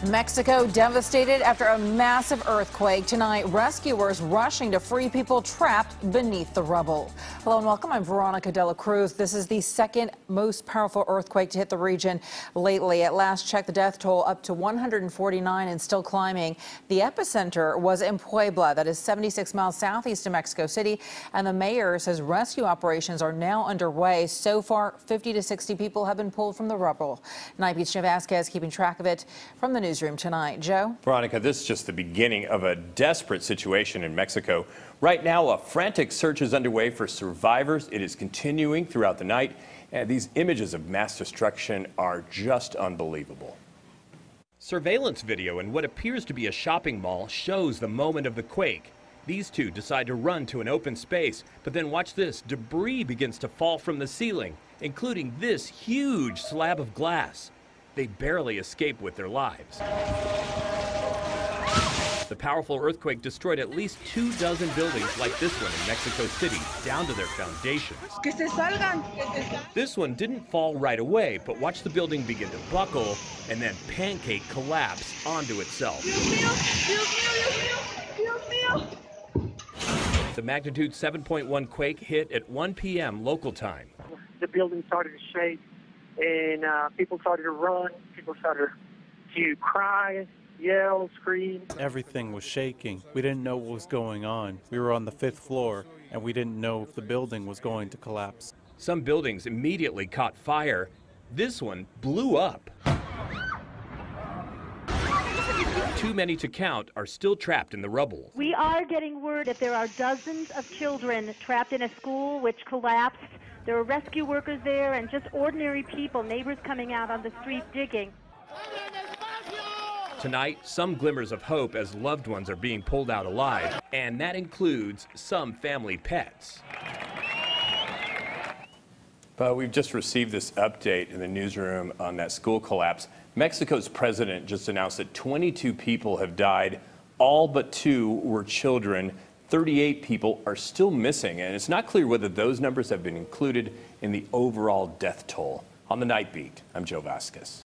Mexico devastated after a massive earthquake. Tonight, rescuers rushing to free people trapped beneath the rubble. Hello and welcome. I'm Veronica de la Cruz. This is the second most powerful earthquake to hit the region lately. At last check, the death toll up to 149 and still climbing. The epicenter was in Puebla, that is 76 miles southeast of Mexico City, and the mayor says rescue operations are now underway. So far, 50 to 60 people have been pulled from the rubble. KPIX Vazquez keeping track of it from the newsroom tonight. Joe? Veronica, this is just the beginning of a desperate situation in Mexico. Right now, a frantic search is underway for survivors. It is continuing throughout the night, and these images of mass destruction are just unbelievable. Surveillance video in what appears to be a shopping mall shows the moment of the quake. These two decide to run to an open space, but then watch this. Debris begins to fall from the ceiling, including this huge slab of glass. They barely escape with their lives. The powerful earthquake destroyed at least 24 buildings like this one in Mexico City, down to their foundations. This one didn't fall right away, but watch the building begin to buckle and then pancake collapse onto itself. The magnitude 7.1 quake hit at 1 p.m. local time. The building started to shake, and people started to run. People started to cry, yell, scream. Everything was shaking. We didn't know what was going on. We were on the 5th floor, and we didn't know if the building was going to collapse. Some buildings immediately caught fire. This one blew up. Too many to count are still trapped in the rubble. We are getting word that there are dozens of children trapped in a school which collapsed. There are rescue workers there and just ordinary people, neighbors coming out on the street digging. Tonight, some glimmers of hope as loved ones are being pulled out alive, and that includes some family pets. But we've just received this update in the newsroom on that school collapse. Mexico's president just announced that 22 people have died. All but 2 were children. 38 people are still missing, and it's not clear whether those numbers have been included in the overall death toll. On the Night Beat, I'm Joe Vazquez.